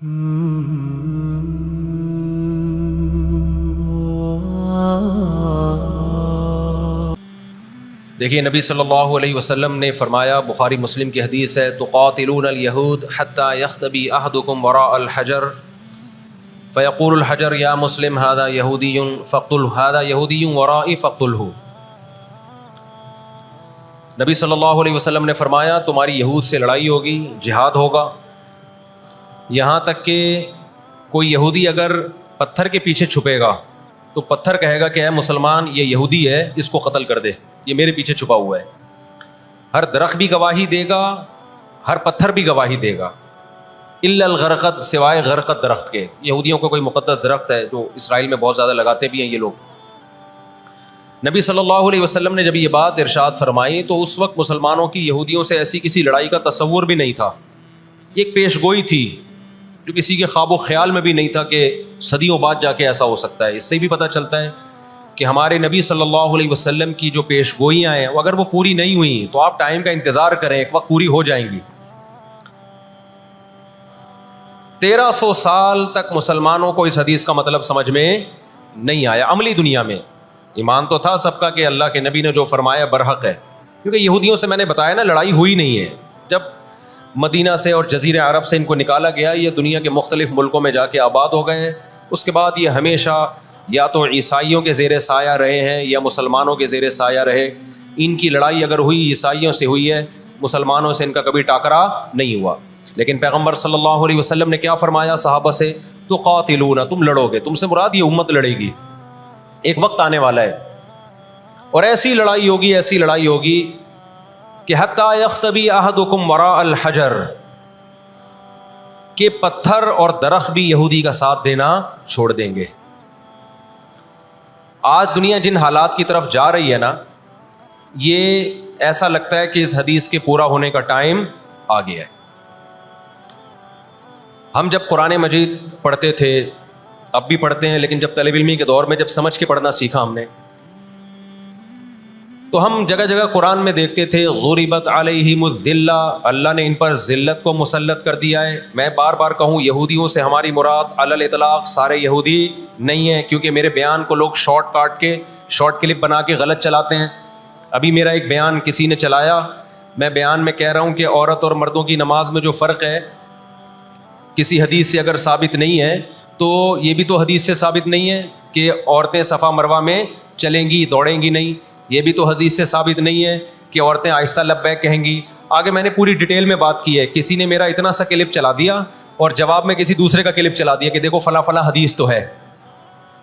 دیکھیے نبی صلی اللہ علیہ وسلم نے فرمایا، بخاری مسلم کی حدیث ہے، تقاتلون الیہود حتی یختبی احدکم وراء الحجر فیقول الحجر یا مسلم ھذا یہودی فاقتلہ ھذا یہودی ورائی فاقتلہ۔ نبی صلی اللہ علیہ وسلم نے فرمایا تمہاری یہود سے لڑائی ہوگی، جہاد ہوگا، یہاں تک کہ کوئی یہودی اگر پتھر کے پیچھے چھپے گا تو پتھر کہے گا کہ اے مسلمان یہ یہودی ہے، اس کو قتل کر دے، یہ میرے پیچھے چھپا ہوا ہے۔ ہر درخت بھی گواہی دے گا، ہر پتھر بھی گواہی دے گا، الا الغرقد، سوائے غرقد درخت کے۔ یہودیوں کا کوئی مقدس درخت ہے جو اسرائیل میں بہت زیادہ لگاتے بھی ہیں یہ لوگ۔ نبی صلی اللہ علیہ وسلم نے جب یہ بات ارشاد فرمائی تو اس وقت مسلمانوں کی یہودیوں سے ایسی کسی لڑائی کا تصور بھی نہیں تھا، یہ ایک پیش گوئی تھی جو کسی کے خواب و خیال میں بھی نہیں تھا کہ صدیوں بعد جا کے ایسا ہو سکتا ہے۔ اس سے بھی پتہ چلتا ہے کہ ہمارے نبی صلی اللہ علیہ وسلم کی جو پیش گوئیاں ہیں اگر وہ پوری نہیں ہوئیں تو آپ ٹائم کا انتظار کریں، ایک وقت پوری ہو جائیں گی۔ 1300 سال تک مسلمانوں کو اس حدیث کا مطلب سمجھ میں نہیں آیا عملی دنیا میں۔ ایمان تو تھا سب کا کہ اللہ کے نبی نے جو فرمایا برحق ہے، کیونکہ یہودیوں سے میں نے بتایا نا لڑائی ہوئی نہیں ہے۔ جب مدینہ سے اور جزیرہ عرب سے ان کو نکالا گیا، یہ دنیا کے مختلف ملکوں میں جا کے آباد ہو گئے، اس کے بعد یہ ہمیشہ یا تو عیسائیوں کے زیر سایہ رہے ہیں یا مسلمانوں کے زیر سایہ رہے۔ ان کی لڑائی اگر ہوئی عیسائیوں سے ہوئی ہے، مسلمانوں سے ان کا کبھی ٹاکرا نہیں ہوا۔ لیکن پیغمبر صلی اللہ علیہ وسلم نے کیا فرمایا صحابہ سے؟ تقاتلون، تم لڑو گے، تم سے مراد یہ امت لڑے گی، ایک وقت آنے والا ہے اور ایسی لڑائی ہوگی، ایسی لڑائی ہوگی کہ حتی یختبی احدکم وراء الحجر، کہ پتھر اور درخت بھی یہودی کا ساتھ دینا چھوڑ دیں گے۔ آج دنیا جن حالات کی طرف جا رہی ہے نا، یہ ایسا لگتا ہے کہ اس حدیث کے پورا ہونے کا ٹائم آ گیا ہے۔ ہم جب قرآن مجید پڑھتے تھے، اب بھی پڑھتے ہیں، لیکن جب طالب علمی کے دور میں جب سمجھ کے پڑھنا سیکھا ہم نے، تو ہم جگہ جگہ قرآن میں دیکھتے تھے ضربت علیہم الذلہ، اللہ نے ان پر ذلت کو مسلط کر دیا ہے۔ میں بار بار کہوں، یہودیوں سے ہماری مراد علی الاطلاق سارے یہودی نہیں ہیں، کیونکہ میرے بیان کو لوگ شارٹ کاٹ کے شارٹ کلپ بنا کے غلط چلاتے ہیں۔ ابھی میرا ایک بیان کسی نے چلایا، میں بیان میں کہہ رہا ہوں کہ عورت اور مردوں کی نماز میں جو فرق ہے کسی حدیث سے اگر ثابت نہیں ہے تو یہ بھی تو حدیث سے ثابت نہیں ہے کہ عورتیں صفا مروہ میں چلیں گی، دوڑیں گی نہیں۔ یہ بھی تو حدیث سے ثابت نہیں ہے کہ عورتیں آہستہ لبیک کہیں گی۔ آگے میں نے پوری ڈیٹیل میں بات کی ہے، کسی نے میرا اتنا سا کلپ چلا دیا اور جواب میں کسی دوسرے کا کلپ چلا دیا کہ دیکھو فلاں فلاں حدیث تو ہے،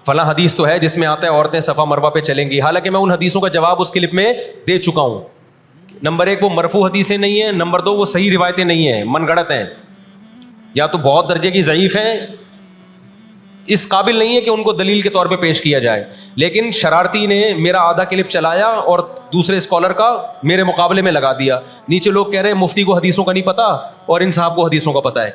فلاں حدیث تو ہے جس میں آتا ہے عورتیں صفا مروہ پہ چلیں گی، حالانکہ میں ان حدیثوں کا جواب اس کلپ میں دے چکا ہوں۔ نمبر 1 وہ مرفوع حدیثیں نہیں ہیں، نمبر 2 وہ صحیح روایتیں نہیں ہیں، من گڑت ہیں، یا تو بہت درجے کی ضعیف ہیں، اس قابل نہیں ہے کہ ان کو دلیل کے طور پہ پیش کیا جائے۔ لیکن شرارتی نے میرا آدھا کلپ چلایا اور دوسرے اسکالر کا میرے مقابلے میں لگا دیا۔ نیچے لوگ کہہ رہے ہیں مفتی کو حدیثوں کا نہیں پتہ اور ان صاحب کو حدیثوں کا پتہ ہے۔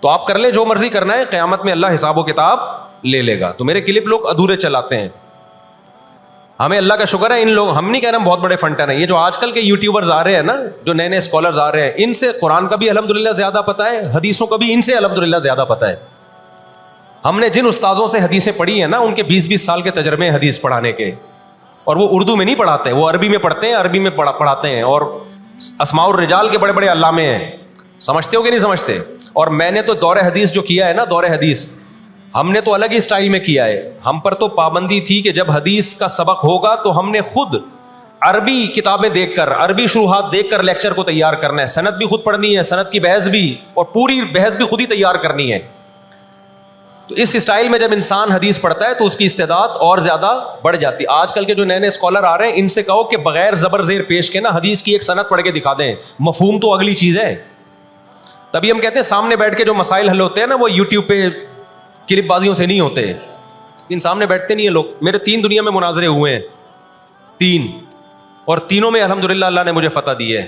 تو آپ کر لیں جو مرضی کرنا ہے، قیامت میں اللہ حساب و کتاب لے لے گا۔ تو میرے کلپ لوگ ادھورے چلاتے ہیں، ہمیں اللہ کا شکر ہے ان لوگ، ہم نہیں کہہ رہے ہم بہت بڑے فنٹر ہیں، یہ جو آج کل کے یوٹیوبرز آ رہے ہیں نا، جو نئے نئے اسکالرز آ رہے ہیں، ان سے قرآن کا بھی الحمدللہ زیادہ پتہ ہے، حدیثوں کا بھی ان سے الحمدللہ زیادہ پتہ ہے۔ ہم نے جن استاذوں سے حدیثیں پڑھی ہیں نا، ان کے 20-20 سال کے تجربے ہیں حدیث پڑھانے کے، اور وہ اردو میں نہیں پڑھاتے، وہ عربی میں پڑھتے ہیں، عربی میں پڑھاتے ہیں، اور اسماء الرجال کے بڑے بڑے علامے ہیں۔ سمجھتے ہو کہ نہیں سمجھتے؟ اور میں نے تو دور حدیث جو کیا ہے نا، دور حدیث ہم نے تو الگ ہی سٹائل میں کیا ہے۔ ہم پر تو پابندی تھی کہ جب حدیث کا سبق ہوگا تو ہم نے خود عربی کتابیں دیکھ کر، عربی شروحات دیکھ کر لیکچر کو تیار کرنا ہے، سند بھی خود پڑھنی ہے، سند کی بحث بھی، اور پوری بحث بھی خود ہی تیار کرنی ہے۔ تو اس اسٹائل میں جب انسان حدیث پڑھتا ہے تو اس کی استعداد اور زیادہ بڑھ جاتی ہے۔ آج کل کے جو نئے نئے اسکالر آ رہے ہیں، ان سے کہو کہ بغیر زبر زیر پیش کے نا حدیث کی ایک سند پڑھ کے دکھا دیں، مفہوم تو اگلی چیز ہے۔ تبھی ہم کہتے ہیں سامنے بیٹھ کے جو مسائل حل ہوتے ہیں نا، وہ یوٹیوب پہ کلپ بازیوں سے نہیں ہوتے، ان سامنے بیٹھتے نہیں ہیں لوگ۔ میرے 3 دنیا میں مناظرے ہوئے ہیں، 3، اور تینوں میں الحمدللہ اللہ نے مجھے فتح دی ہے۔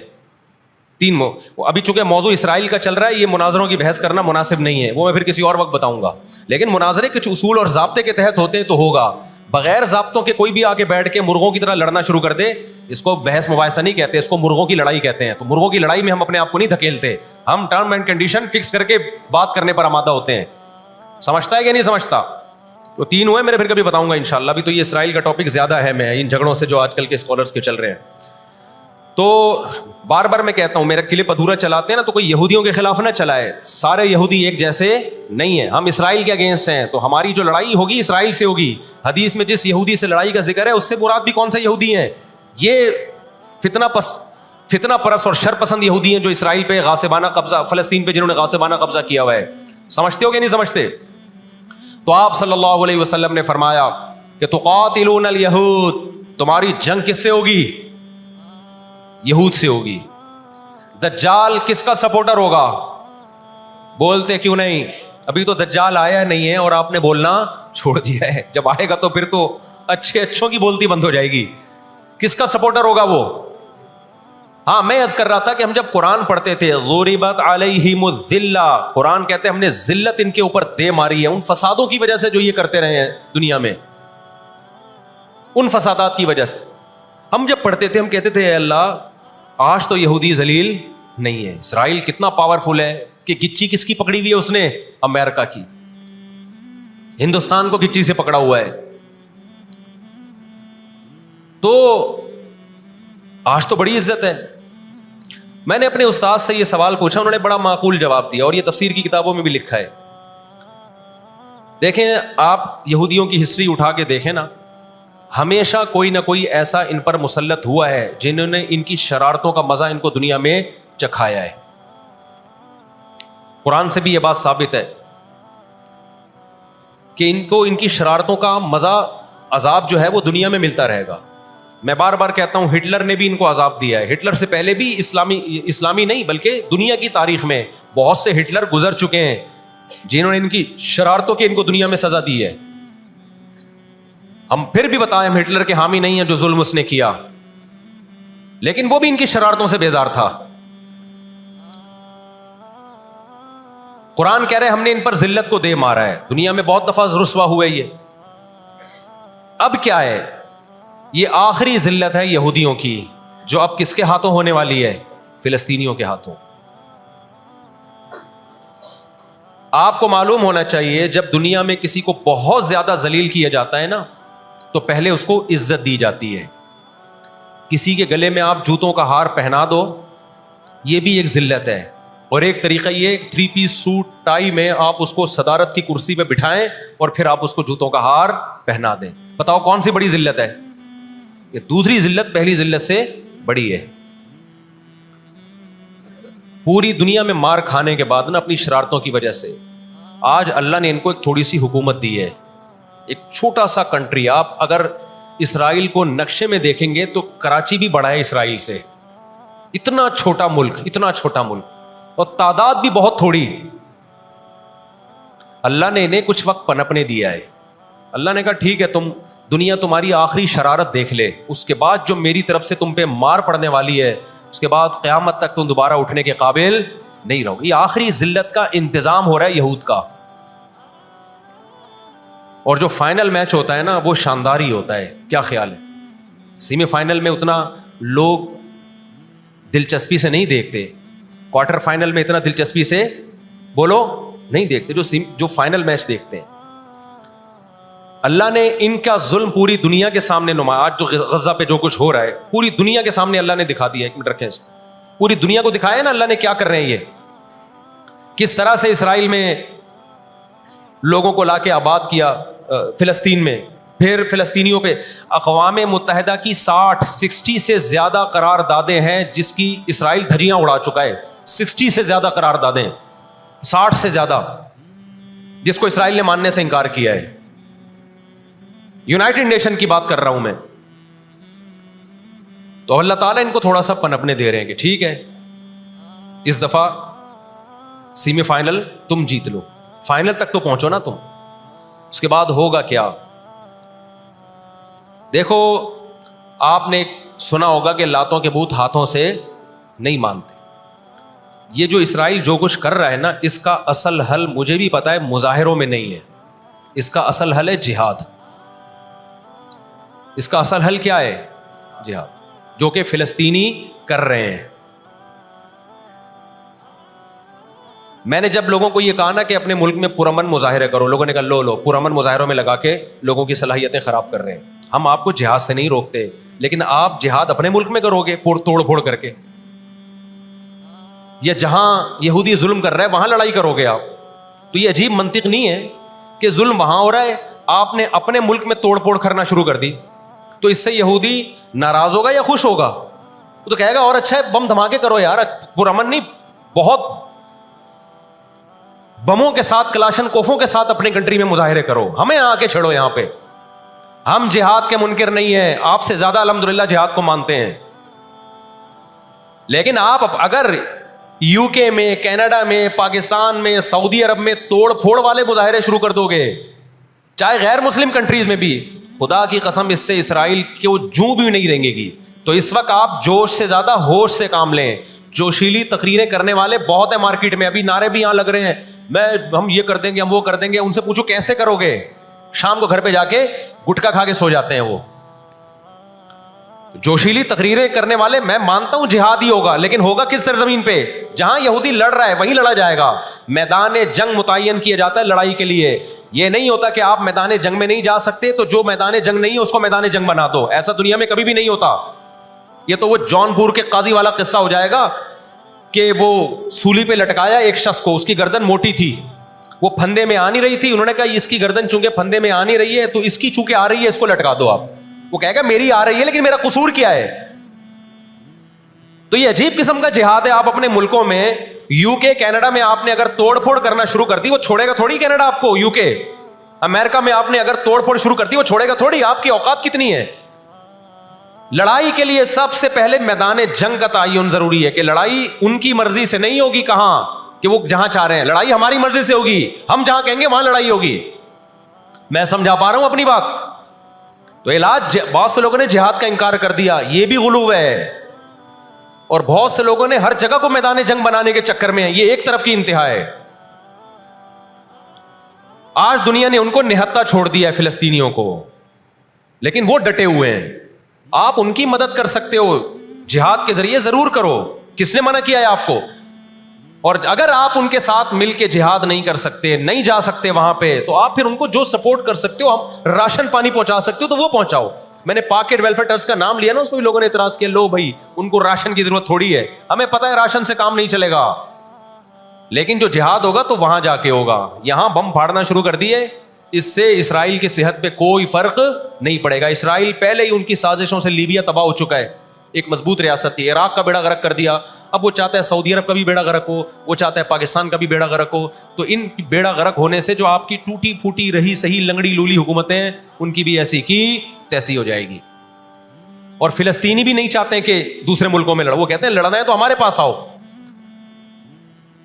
3 ابھی چونکہ موضوع اسرائیل کا چل رہا ہے، یہ مناظروں کی بحث کرنا مناسب نہیں ہے، وہ میں پھر کسی اور وقت بتاؤں گا، لیکن مناظرے کچھ اصول اور ضابطے کے تحت ہوتے ہیں تو ہوگا۔ بغیر ضابطوں کے کوئی بھی آ کے بیٹھ کے مرغوں کی طرح لڑنا شروع کر دے، اس کو بحث مباحثہ نہیں کہتے، اس کو مرغوں کی لڑائی کہتے ہیں۔ تو مرغوں کی لڑائی میں ہم اپنے آپ کو نہیں دھکیلتے، ہم ٹرم اینڈ کنڈیشن فکس کر کے بات کرنے پر آمادہ ہوتے ہیں. سمجھتا ہے کہ نہیں سمجھتا؟ تو 3 ہوئے میرے، پھر کبھی بتاؤں گا انشاءاللہ. ابھی تو یہ اسرائیل کا ٹاپک زیادہ ہے میں ان جھگڑوں سے جو آج کل کے اسکالرس کے چل رہے ہیں. تو بار بار میں کہتا ہوں میرا کلپ ادھورا چلاتے ہیں نا تو کوئی یہودیوں کے خلاف نہ چلائے. سارے یہودی ایک جیسے نہیں ہیں. ہم اسرائیل کے اگینسٹ ہیں تو ہماری جو لڑائی ہوگی اسرائیل سے ہوگی. حدیث میں جس یہودی سے لڑائی کا ذکر ہے اس سے مراد بھی کون سے یہودی ہیں؟ یہ فتنہ پرست اور شر پسند یہودی ہیں جو اسرائیل پہ غاصبانہ قبضہ، فلسطین پہ جنہوں نے غاصبانہ قبضہ کیا ہوا ہے. سمجھتے ہو کہ نہیں سمجھتے؟ تو آپ صلی اللہ علیہ وسلم نے فرمایا کہ تقاتلون الیہود، تمہاری جنگ کس سے ہوگی؟ یہود سے ہوگی. دجال کس کا سپورٹر ہوگا؟ بولتے کیوں نہیں؟ ابھی تو دجال آیا نہیں ہے اور آپ نے بولنا چھوڑ دیا ہے. جب آئے گا تو پھر تو اچھوں کی بولتی بند ہو جائے گی. کس کا سپورٹر ہوگا وہ؟ ہاں میں عرض کر رہا تھا کہ ہم جب قرآن پڑھتے تھے ضربت علیہم الذلہ، قرآن کہتے ہیں ہم نے ذلت ان کے اوپر دے ماری ہے ان فسادوں کی وجہ سے جو یہ کرتے رہے ہیں دنیا میں، ان فسادات کی وجہ سے. ہم جب پڑھتے تھے ہم کہتے تھے اے اللہ آج تو یہودی ذلیل نہیں ہے. اسرائیل کتنا پاورفل ہے کہ گچی کس کی پکڑی ہوئی ہے اس نے؟ امریکہ کی. ہندوستان کو گچی سے پکڑا ہوا ہے. تو آج تو بڑی عزت ہے. میں نے اپنے استاد سے یہ سوال پوچھا، انہوں نے بڑا معقول جواب دیا اور یہ تفسیر کی کتابوں میں بھی لکھا ہے. دیکھیں آپ یہودیوں کی ہسٹری اٹھا کے دیکھیں نا، ہمیشہ کوئی نہ کوئی ایسا ان پر مسلط ہوا ہے جنہوں نے ان کی شرارتوں کا مزہ ان کو دنیا میں چکھایا ہے. قرآن سے بھی یہ بات ثابت ہے کہ ان کو ان کی شرارتوں کا مزہ، عذاب جو ہے وہ دنیا میں ملتا رہے گا. میں بار بار کہتا ہوں ہٹلر نے بھی ان کو عذاب دیا ہے. ہٹلر سے پہلے بھی اسلامی نہیں بلکہ دنیا کی تاریخ میں بہت سے ہٹلر گزر چکے ہیں جنہوں نے ان کی شرارتوں کی ان کو دنیا میں سزا دی ہے. ہم پھر بھی بتائیں ہم ہٹلر کے حامی نہیں ہیں جو ظلم اس نے کیا، لیکن وہ بھی ان کی شرارتوں سے بیزار تھا. قرآن کہہ رہے ہم نے ان پر ذلت کو دے مارا ہے. دنیا میں بہت دفعہ رسوا ہوئے یہ. اب کیا ہے؟ یہ آخری ذلت ہے یہودیوں کی جو اب کس کے ہاتھوں ہونے والی ہے؟ فلسطینیوں کے ہاتھوں. آپ کو معلوم ہونا چاہیے جب دنیا میں کسی کو بہت زیادہ ذلیل کیا جاتا ہے نا تو پہلے اس کو عزت دی جاتی ہے. کسی کے گلے میں آپ جوتوں کا ہار پہنا دو، یہ بھی ایک ذلت ہے. اور ایک طریقہ یہ 3 پیس سوٹ ٹائی میں آپ اس کو صدارت کی کرسی پہ بٹھائیں اور پھر آپ اس کو جوتوں کا ہار پہنا دیں. بتاؤ کون سی بڑی ذلت ہے؟ یہ دوسری ذلت پہلی ذلت سے بڑی ہے. پوری دنیا میں مار کھانے کے بعد نا اپنی شرارتوں کی وجہ سے آج اللہ نے ان کو ایک تھوڑی سی حکومت دی ہے. ایک چھوٹا سا کنٹری. آپ اگر اسرائیل کو نقشے میں دیکھیں گے تو کراچی بھی بڑا ہے اسرائیل سے. اتنا چھوٹا ملک، اتنا چھوٹا ملک، اور تعداد بھی بہت تھوڑی. اللہ نے انہیں کچھ وقت پنپنے دیا ہے. اللہ نے کہا ٹھیک ہے تم دنیا تمہاری آخری شرارت دیکھ لے، اس کے بعد جو میری طرف سے تم پہ مار پڑنے والی ہے اس کے بعد قیامت تک تم دوبارہ اٹھنے کے قابل نہیں رہو. یہ آخری ذلت کا انتظام ہو رہا ہے یہود کا. اور جو فائنل میچ ہوتا ہے نا وہ شاندار ہی ہوتا ہے. کیا خیال ہے؟ سیمی فائنل میں اتنا لوگ دلچسپی سے نہیں دیکھتے، کوارٹر فائنل میں اتنا دلچسپی سے بولو نہیں دیکھتے جو فائنل میچ دیکھتے ہیں. اللہ نے ان کا ظلم پوری دنیا کے سامنے آج جو غزہ پہ جو کچھ ہو رہا ہے پوری دنیا کے سامنے اللہ نے دکھا دیا. ایک منٹ رکھیں اس کو. پوری دنیا کو دکھایا نا اللہ نے کیا کر رہے ہیں. یہ کس طرح سے اسرائیل میں لوگوں کو لا کے آباد کیا فلسطین میں. پھر فلسطینیوں پہ اقوام متحدہ کی 60 سے زیادہ قراردادیں ہیں جس کی اسرائیل دھجیاں اڑا چکا ہے. 60 سے زیادہ قراردادیں، 60 سے زیادہ، جس کو اسرائیل نے ماننے سے انکار کیا ہے. یونائٹڈ نیشن کی بات کر رہا ہوں میں. تو اللہ تعالیٰ ان کو تھوڑا سا پنپنے دے رہے ہیں کہ ٹھیک ہے اس دفعہ سیمی فائنل تم جیت لو، فائنل تک تو پہنچو نا تم. اس کے بعد ہوگا کیا؟ دیکھو آپ نے سنا ہوگا کہ لاتوں کے بت ہاتھوں سے نہیں مانتے. یہ جو اسرائیل جو کچھ کر رہا ہے نا اس کا اصل حل مجھے بھی پتا ہے مظاہروں میں نہیں ہے. اس کا اصل حل ہے جہاد. اس کا اصل حل کیا ہے؟ جہاد، جو کہ فلسطینی کر رہے ہیں. میں نے جب لوگوں کو یہ کہا نا کہ اپنے ملک میں پرامن مظاہرے کرو، لوگوں نے کہا لو پرامن مظاہروں میں لگا کے لوگوں کی صلاحیتیں خراب کر رہے ہیں. ہم آپ کو جہاد سے نہیں روکتے، لیکن آپ جہاد اپنے ملک میں کرو گے توڑ پھوڑ کر کے، یا جہاں یہودی ظلم کر رہا ہے وہاں لڑائی کرو گے آپ. تو یہ عجیب منطق نہیں ہے کہ ظلم وہاں ہو رہا ہے، آپ نے اپنے ملک میں توڑ پھوڑ کرنا شروع کر دی. تو اس سے یہودی ناراض ہوگا یا خوش ہوگا؟ وہ تو کہے گا اور اچھا ہے بم دھماکے کرو یار، پرامن نہیں، بہت بموں کے ساتھ کلاشن کوفوں کے ساتھ اپنی کنٹری میں مظاہرے کرو، ہمیں آ کے چھڑو یہاں پہ. ہم جہاد کے منکر نہیں ہیں، آپ سے زیادہ الحمدللہ جہاد کو مانتے ہیں. لیکن آپ اگر یو کے میں، کینیڈا میں، پاکستان میں، سعودی عرب میں توڑ پھوڑ والے مظاہرے شروع کر دو گے، چاہے غیر مسلم کنٹریز میں بھی، خدا کی قسم اس سے اسرائیل کو جوں بھی نہیں رہیں گی. تو اس وقت آپ جوش سے زیادہ ہوش سے کام لیں. جوشیلی تقریریں کرنے والے بہت ہیں مارکیٹ میں، ابھی نعرے بھی یہاں لگ رہے ہیں، ہم یہ کر دیں گے، ہم وہ کر دیں گے. ان سے پوچھو کیسے کرو گے؟ شام کو گھر پہ جا کے گٹکا کھا کے سو جاتے ہیں وہ. جوشیلی تقریریں کرنے والے، میں مانتا ہوں جہاد ہی ہوگا، لیکن ہوگا کس سرزمین پہ؟ جہاں یہودی لڑ رہا ہے وہیں لڑا جائے گا. میدان جنگ متعین کیا جاتا ہے لڑائی کے لیے. یہ نہیں ہوتا کہ آپ میدان جنگ میں نہیں جا سکتے تو جو میدان جنگ نہیں ہے اس کو میدان جنگ بنا دو. ایسا دنیا میں کبھی بھی نہیں ہوتا. یہ تو وہ جون پور کے قاضی والا قصہ ہو جائے گا کہ وہ سولی پہ لٹکایا ایک شخص کو، اس کی گردن موٹی تھی، وہ پھندے میں آ نہیں رہی تھی. انہوں نے کہا اس کی گردن چونکہ پھندے میں آ نہیں رہی ہے تو اس کی چونکہ آ رہی ہے اس کو لٹکا دو آپ. وہ کہے گا میری آ رہی ہے لیکن میرا قصور کیا ہے؟ تو یہ عجیب قسم کا جہاد ہے. آپ اپنے ملکوں میں، یو کے، کینیڈا میں آپ نے اگر توڑ پھوڑ کرنا شروع کر دی، وہ چھوڑے گا تھوڑی کینیڈا آپ کو. یو کے، امریکہ میں آپ نے اگر توڑ پھوڑ شروع کر دی، وہ چھوڑے گا تھوڑی. آپ کی اوقات کتنی ہے؟ لڑائی کے لیے سب سے پہلے میدان جنگ کا تعین ضروری ہے کہ لڑائی ان کی مرضی سے نہیں ہوگی. کہاں کہ وہ جہاں چاہ رہے ہیں، لڑائی ہماری مرضی سے ہوگی. ہم جہاں کہیں گے وہاں لڑائی ہوگی. میں سمجھا پا رہا ہوں اپنی بات؟ تو علاج، بہت سے لوگوں نے جہاد کا انکار کر دیا، یہ بھی غلو ہے. اور بہت سے لوگوں نے ہر جگہ کو میدان جنگ بنانے کے چکر میں ہیں. یہ ایک طرف کی انتہا ہے. آج دنیا نے ان کو نہتا چھوڑ دیا ہے، فلسطینیوں کو، لیکن وہ ڈٹے ہوئے ہیں. آپ ان کی مدد کر سکتے ہو جہاد کے ذریعے، ضرور کرو. کس نے منع کیا ہے آپ کو؟ اور اگر آپ ان کے ساتھ مل کے جہاد نہیں کر سکتے، نہیں جا سکتے وہاں پہ، تو آپ پھر ان کو جو سپورٹ کر سکتے ہو، ہم راشن پانی پہنچا سکتے ہو تو وہ پہنچاؤ. میں نے پاکٹ ویلفیئر ٹرسٹ کا نام لیا نا، اس پہ بھی لوگوں نے اعتراض کیا، لو بھائی ان کو راشن کی ضرورت تھوڑی ہے، ہمیں پتہ ہے راشن سے کام نہیں چلے گا. لیکن جو جہاد ہوگا تو وہاں جا کے ہوگا. یہاں بم پھاڑنا شروع کر دیے، اس سے اسرائیل کی صحت پہ کوئی فرق نہیں پڑے گا. اسرائیل پہلے ہی ان کی سازشوں سے لیبیا تباہ ہو چکا ہے. ایک مضبوط ریاست تھی، عراق کا بیڑا غرق کر دیا. اب وہ چاہتا ہے سعودی عرب کا بھی بیڑا غرق ہو، وہ چاہتا ہے پاکستان کا بھی بیڑا غرق ہو. تو ان بیڑا غرق ہونے سے جو آپ کی ٹوٹی پھوٹی رہی صحیح لنگڑی لولی حکومتیں ہیں، ان کی بھی ایسی کی تیسی ہو جائے گی. اور فلسطینی بھی نہیں چاہتے کہ دوسرے ملکوں میں لڑو، وہ کہتے ہیں لڑنا ہے تو ہمارے پاس آؤ.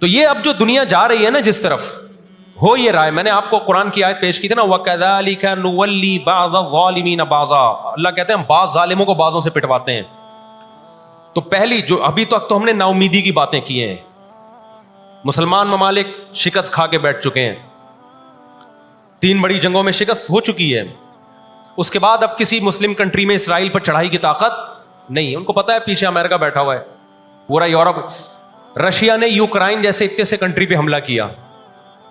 تو یہ اب جو دنیا جا رہی ہے نا جس طرف، ہو یہ رہا ہے. میں نے آپ کو قرآن کی آیت پیش کی تھی نا، وَكَذَلِكَ نُوَلِّي بَعْضَ الظَّالِمِينَ بَعْضًا. اللہ کہتے ہیں ہم بعض ظالموں کو بعضوں سے پٹواتے ہیں. تو پہلی جو ابھی تک تو ہم نے نا امیدی کی باتیں کی ہیں، مسلمان ممالک شکست کھا کے بیٹھ چکے ہیں، 3 بڑی جنگوں میں شکست ہو چکی ہے. اس کے بعد اب کسی مسلم کنٹری میں اسرائیل پر چڑھائی کی طاقت نہیں. ان کو پتا ہے پیچھے امریکہ بیٹھا ہوا ہے، پورا یورپ. رشیا نے یوکرائن جیسے اتنے سے کنٹری پہ حملہ کیا.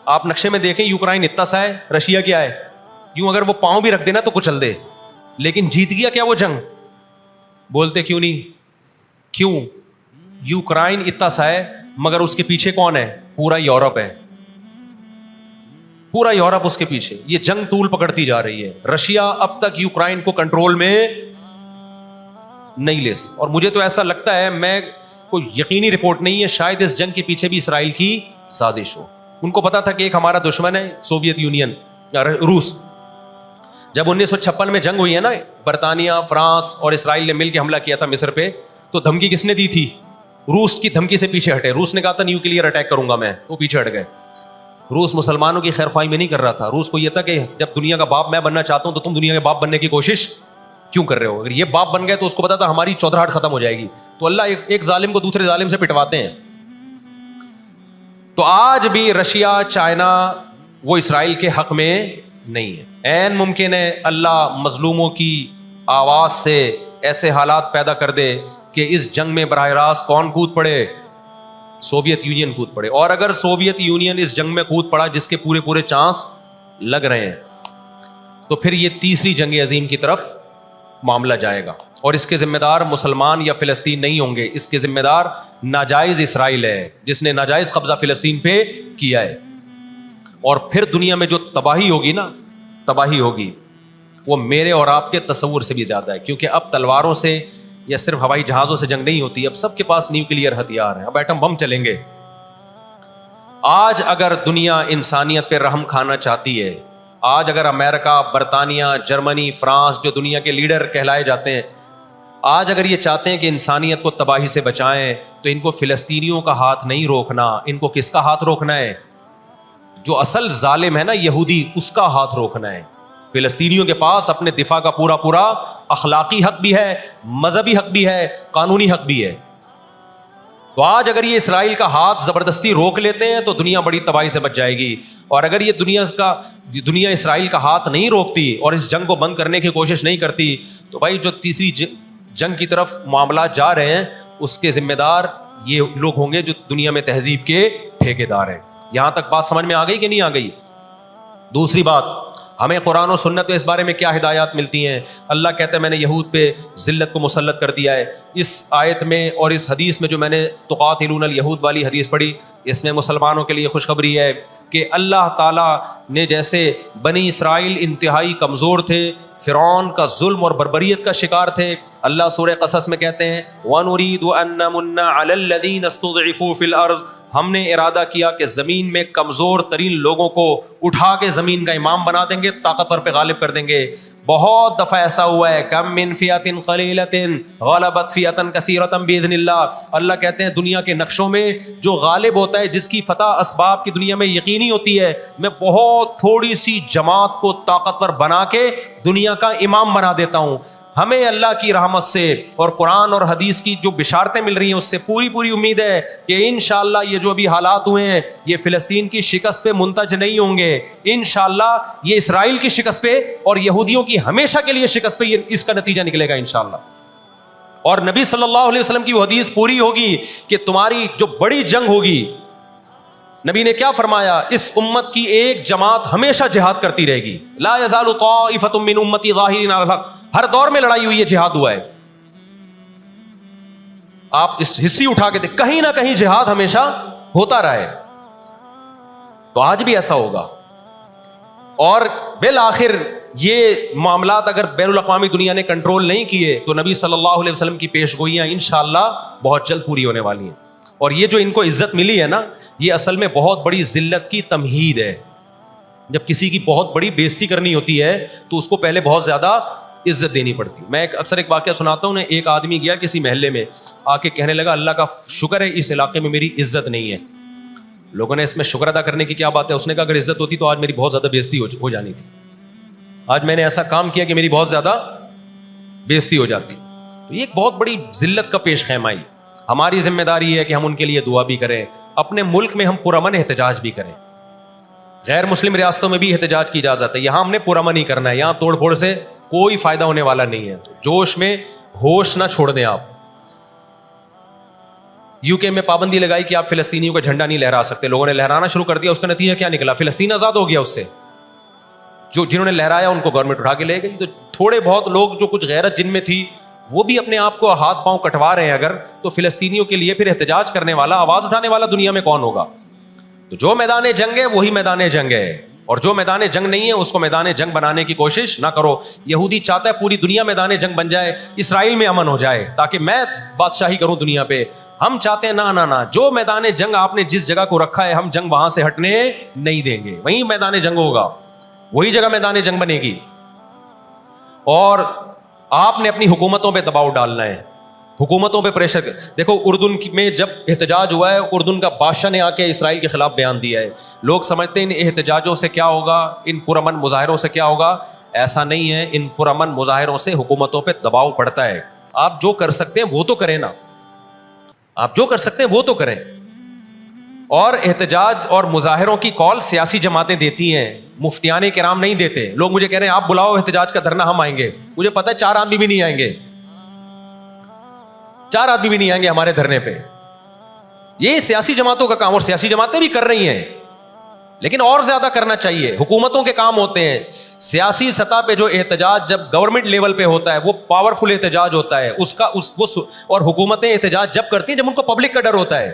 آپ نقشے میں دیکھیں، یوکرائن اتنا سا ہے، رشیا کیا ہے، یوں اگر وہ پاؤں بھی رکھ دینا تو کچل دے. لیکن جیت گیا کیا وہ جنگ؟ بولتے کیوں نہیں؟ کیوں؟ یوکرائن اتنا سا ہے مگر اس کے پیچھے کون ہے؟ پورا یورپ ہے. پورا یورپ اس کے پیچھے. یہ جنگ طول پکڑتی جا رہی ہے. رشیا اب تک یوکرائن کو کنٹرول میں نہیں لے سکتا. اور مجھے تو ایسا لگتا ہے، میں کوئی یقینی رپورٹ نہیں ہے، شاید اس جنگ کے پیچھے بھی اسرائیل کی سازش ہو. ان کو پتا تھا کہ ایک ہمارا دشمن ہے سوویت یونین، روس. جب 1956 میں جنگ ہوئی ہے نا، برطانیہ، فرانس اور اسرائیل نے مل کے حملہ کیا تھا مصر پہ، تو دھمکی کس نے دی تھی؟ روس کی دھمکی سے پیچھے ہٹے. روس نے کہا تھا نیوکلیئر اٹیک کروں گا میں، وہ پیچھے ہٹ گئے. روس مسلمانوں کی خیر خواہی میں نہیں کر رہا تھا. روس کو یہ تھا کہ جب دنیا کا باپ میں بننا چاہتا ہوں تو تم دنیا کے باپ بننے کی کوشش کیوں کر رہے ہو؟ اگر یہ باپ بن گئے تو اس کو پتا تھا ہماری چودراہٹ ختم ہو جائے گی. تو اللہ ایک ظالم کو دوسرے ظالم سے پٹواتے ہیں. تو آج بھی رشیا، چائنا، وہ اسرائیل کے حق میں نہیں ہے. عین ممکن ہے اللہ مظلوموں کی آواز سے ایسے حالات پیدا کر دے کہ اس جنگ میں براہ راست کون کود پڑے؟ سوویت یونین کود پڑے. اور اگر سوویت یونین اس جنگ میں کود پڑا جس کے پورے پورے چانس لگ رہے ہیں, تو پھر یہ تیسری جنگ عظیم کی طرف معاملہ جائے گا, اور اس کے ذمہ دار مسلمان یا فلسطین نہیں ہوں گے. اس کے ذمہ دار ناجائز اسرائیل ہے, جس نے ناجائز قبضہ فلسطین پہ کیا ہے. اور پھر دنیا میں جو تباہی ہوگی نا, تباہی ہوگی, وہ میرے اور آپ کے تصور سے بھی زیادہ ہے. کیونکہ اب تلواروں سے یا صرف ہوائی جہازوں سے جنگ نہیں ہوتی, اب سب کے پاس نیوکلیئر ہتھیار ہیں, اب ایٹم بم چلیں گے. آج اگر دنیا انسانیت پہ رحم کھانا چاہتی ہے, آج اگر امریکہ, برطانیہ, جرمنی, فرانس, جو دنیا کے لیڈر کہلائے جاتے ہیں, آج اگر یہ چاہتے ہیں کہ انسانیت کو تباہی سے بچائیں, تو ان کو فلسطینیوں کا ہاتھ نہیں روکنا, ان کو کس کا ہاتھ روکنا ہے؟ جو اصل ظالم ہے نا یہودی, اس کا ہاتھ روکنا ہے. فلسطینیوں کے پاس اپنے دفاع کا پورا پورا اخلاقی حق بھی ہے, مذہبی حق بھی ہے, قانونی حق بھی ہے. تو آج اگر یہ اسرائیل کا ہاتھ زبردستی روک لیتے ہیں تو دنیا بڑی تباہی سے بچ جائے گی. اور اگر یہ دنیا اسرائیل کا ہاتھ نہیں روکتی اور اس جنگ کو بند کرنے کی کوشش نہیں کرتی, تو بھائی جو تیسری جنگ کی طرف معاملات جا رہے ہیں, اس کے ذمہ دار یہ لوگ ہوں گے جو دنیا میں تہذیب کے ٹھیکیدار ہیں. یہاں تک بات سمجھ میں آ گئی کہ نہیں آ گئی؟ دوسری بات, ہمیں قرآن و سنت میں اس بارے میں کیا ہدایات ملتی ہیں؟ اللہ کہتا ہے میں نے یہود پہ ذلت کو مسلط کر دیا ہے. اس آیت میں اور اس حدیث میں جو میں نے تقاتلون الیہود والی حدیث پڑھی, اس میں مسلمانوں کے لیے خوشخبری ہے کہ اللہ تعالیٰ نے جیسے بنی اسرائیل انتہائی کمزور تھے, فرعون کا ظلم اور بربریت کا شکار تھے, اللہ سورہ قصص میں کہتے ہیں وَنُرِيدُ أَن نَّمُنَّ عَلَى الَّذِينَ اسْتُضْعِفُوا فِي الْأَرْضِ, ہم نے ارادہ کیا کہ زمین میں کمزور ترین لوگوں کو اٹھا کے زمین کا امام بنا دیں گے, طاقتور پہ غالب کر دیں گے. بہت دفعہ ایسا ہوا ہے, کم من فئۃ قلیلۃ غلبت فئۃ کثیرۃ باذن اللہ. اللہ کہتے ہیں دنیا کے نقشوں میں جو غالب ہوتا ہے, جس کی فتح اسباب کی دنیا میں یقینی ہوتی ہے, میں بہت تھوڑی سی جماعت کو طاقتور بنا کے دنیا کا امام بنا دیتا ہوں. ہمیں اللہ کی رحمت سے اور قرآن اور حدیث کی جو بشارتیں مل رہی ہیں اس سے پوری پوری امید ہے کہ انشاءاللہ یہ جو ابھی حالات ہوئے ہیں یہ فلسطین کی شکست پہ منتج نہیں ہوں گے. انشاءاللہ یہ اسرائیل کی شکست پہ اور یہودیوں کی ہمیشہ کے لیے شکست پہ اس کا نتیجہ نکلے گا انشاءاللہ. اور نبی صلی اللہ علیہ وسلم کی وہ حدیث پوری ہوگی کہ تمہاری جو بڑی جنگ ہوگی, نبی نے کیا فرمایا, اس امت کی ایک جماعت ہمیشہ جہاد کرتی رہے گی. لا یزال طائفۃ من امتی ظاہرین علی الحق, ہر دور میں لڑائی ہوئی ہے, جہاد ہوا ہے. آپ اس ہسٹری اٹھا کے دیکھ, کہیں نہ کہیں جہاد ہمیشہ ہوتا رہا ہے. تو آج بھی ایسا ہوگا. اور بالآخر یہ معاملات اگر بین الاقوامی دنیا نے کنٹرول نہیں کیے تو نبی صلی اللہ علیہ وسلم کی پیش گوئیاں انشاءاللہ بہت جلد پوری ہونے والی ہیں. اور یہ جو ان کو عزت ملی ہے نا, یہ اصل میں بہت بڑی ذلت کی تمہید ہے. جب کسی کی بہت بڑی بےزتی کرنی ہوتی ہے تو اس کو پہلے بہت زیادہ عزت دینی پڑتی. میں اکثر ایک واقعہ سناتا ہوں. ایک آدمی گیا کسی محلے میں, آ کے کہنے لگا اللہ کا شکر ہے اس علاقے میں میری عزت نہیں ہے. لوگوں نے اس میں شکر ادا کرنے کی کیا بات ہے؟ اس نے کہا اگر عزت ہوتی تو آج میری بہت زیادہ بےزتی ہو جانی تھی. آج میں نے ایسا کام کیا کہ میری بہت زیادہ بےزتی ہو جاتی. تو یہ ایک بہت بڑی ذلت کا پیش خیمہ. ہماری ذمہ داری ہے کہ ہم ان کے لیے دعا بھی کریں, اپنے ملک میں ہم پرامن احتجاج بھی کریں. غیر مسلم ریاستوں میں بھی احتجاج کی اجازت ہے, یہاں ہم نے پرامن ہی کرنا ہے. یہاں توڑ پھوڑ سے کوئی فائدہ ہونے والا نہیں ہے. تو جوش میں ہوش نہ چھوڑ دیں آپ. یو کے میں پابندی لگائی کہ آپ فلسطینیوں کا جھنڈا نہیں لہرا سکتے. لوگوں نے لہرانا شروع کر دیا. اس کا نتیجہ کیا نکلا؟ فلسطین آزاد ہو گیا. اس سے جو جنہوں نے لہرایا ان کو گورنمنٹ اٹھا کے لے گئی. تو تھوڑے بہت لوگ جو کچھ غیرت جن میں تھی وہ بھی اپنے آپ کو ہاتھ پاؤں کٹوا رہے ہیں اگر, تو فلسطینیوں کے لیے پھر احتجاج کرنے والا, آواز اٹھانے والا دنیا میں کون ہوگا؟ تو جو میدان جنگ ہے وہی میدان جنگ ہے, اور جو میدان جنگ نہیں ہے اس کو میدان جنگ بنانے کی کوشش نہ کرو. یہودی چاہتا ہے پوری دنیا میدان جنگ بن جائے, اسرائیل میں امن ہو جائے تاکہ میں بادشاہی کروں دنیا پہ. ہم چاہتے ہیں نہ, جو میدان جنگ آپ نے جس جگہ کو رکھا ہے ہم جنگ وہاں سے ہٹنے نہیں دیں گے. وہیں میدان جنگ ہوگا, وہی جگہ میدان جنگ بنے گی. اور آپ نے اپنی حکومتوں پہ دباؤ ڈالنا ہے, حکومتوں پہ پریشر. دیکھو اردن میں جب احتجاج ہوا ہے, اردن کا بادشاہ نے آ کے اسرائیل کے خلاف بیان دیا ہے. لوگ سمجھتے ہیں ان احتجاجوں سے کیا ہوگا, ان پرامن مظاہروں سے کیا ہوگا. ایسا نہیں ہے. ان پرامن مظاہروں سے حکومتوں پہ دباؤ پڑتا ہے. آپ جو کر سکتے ہیں وہ تو کریں نا, آپ جو کر سکتے ہیں وہ تو کریں. اور احتجاج اور مظاہروں کی کال سیاسی جماعتیں دیتی ہیں, مفتیان کرام نہیں دیتے. لوگ مجھے کہہ رہے ہیں آپ بلاؤ احتجاج کا دھرنا, ہم آئیں گے. مجھے پتہ ہے 4 آدمی بھی نہیں آئیں گے, 4 آدمی بھی نہیں آئیں گے ہمارے دھرنے پہ. یہ سیاسی جماعتوں کا کام، اور سیاسی جماعتیں بھی کر رہی ہیں، لیکن اور زیادہ کرنا چاہیے. حکومتوں کے کام ہوتے ہیں. سیاسی سطح پہ جو احتجاج جب گورنمنٹ لیول پہ ہوتا ہے وہ پاورفل احتجاج ہوتا ہے، اور حکومتیں احتجاج جب کرتی ہیں جب ان کو پبلک کا ڈر ہوتا ہے.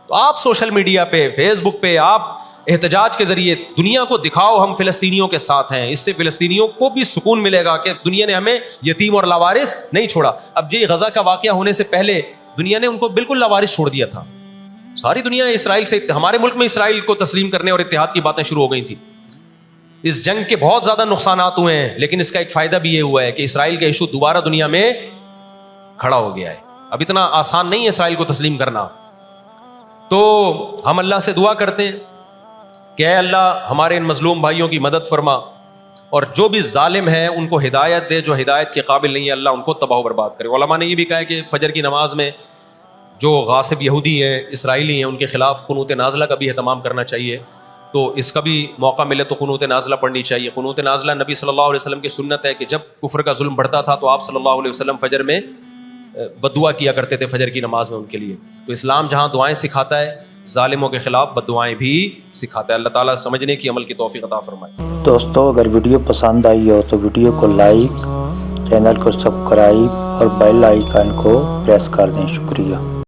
تو آپ سوشل میڈیا پہ، فیس بک پہ آپ احتجاج کے ذریعے دنیا کو دکھاؤ ہم فلسطینیوں کے ساتھ ہیں. اس سے فلسطینیوں کو بھی سکون ملے گا کہ دنیا نے ہمیں یتیم اور لاوارث نہیں چھوڑا. اب یہ غزہ کا واقعہ ہونے سے پہلے دنیا نے ان کو بالکل لاوارث چھوڑ دیا تھا. ساری دنیا اسرائیل سے، ہمارے ملک میں اسرائیل کو تسلیم کرنے اور اتحاد کی باتیں شروع ہو گئی تھیں. اس جنگ کے بہت زیادہ نقصانات ہوئے ہیں، لیکن اس کا ایک فائدہ بھی یہ ہوا ہے کہ اسرائیل کا ایشو دوبارہ دنیا میں کھڑا ہو گیا ہے. اب اتنا آسان نہیں ہے اسرائیل کو تسلیم کرنا. تو ہم اللہ سے دعا کرتے ہیں کہ اے اللہ ہمارے ان مظلوم بھائیوں کی مدد فرما، اور جو بھی ظالم ہیں ان کو ہدایت دے، جو ہدایت کے قابل نہیں ہے اللہ ان کو تباہ و برباد کرے. علماء نے یہ بھی کہا ہے کہ فجر کی نماز میں جو غاصب یہودی ہیں، اسرائیلی ہیں، ان کے خلاف قنوت نازلہ کا بھی اہتمام کرنا چاہیے. تو اس کا بھی موقع ملے تو قنوت نازلہ پڑھنی چاہیے. قنوت نازلہ نبی صلی اللہ علیہ وسلم کی سنت ہے کہ جب کفر کا ظلم بڑھتا تھا تو آپ صلی اللہ علیہ وسلم فجر میں بد دعا کیا کرتے تھے فجر کی نماز میں ان کے لیے. تو اسلام جہاں دعائیں سکھاتا ہے ظالموں کے خلاف بد دعائیں بھی سکھاتا ہے. اللہ تعالیٰ سمجھنے کی، عمل کی توفیق عطا فرمائے. دوستو اگر ویڈیو پسند آئی ہو تو ویڈیو کو لائک، چینل کو سبسکرائب اور بیل آئیکن کو پریس کر دیں. شکریہ.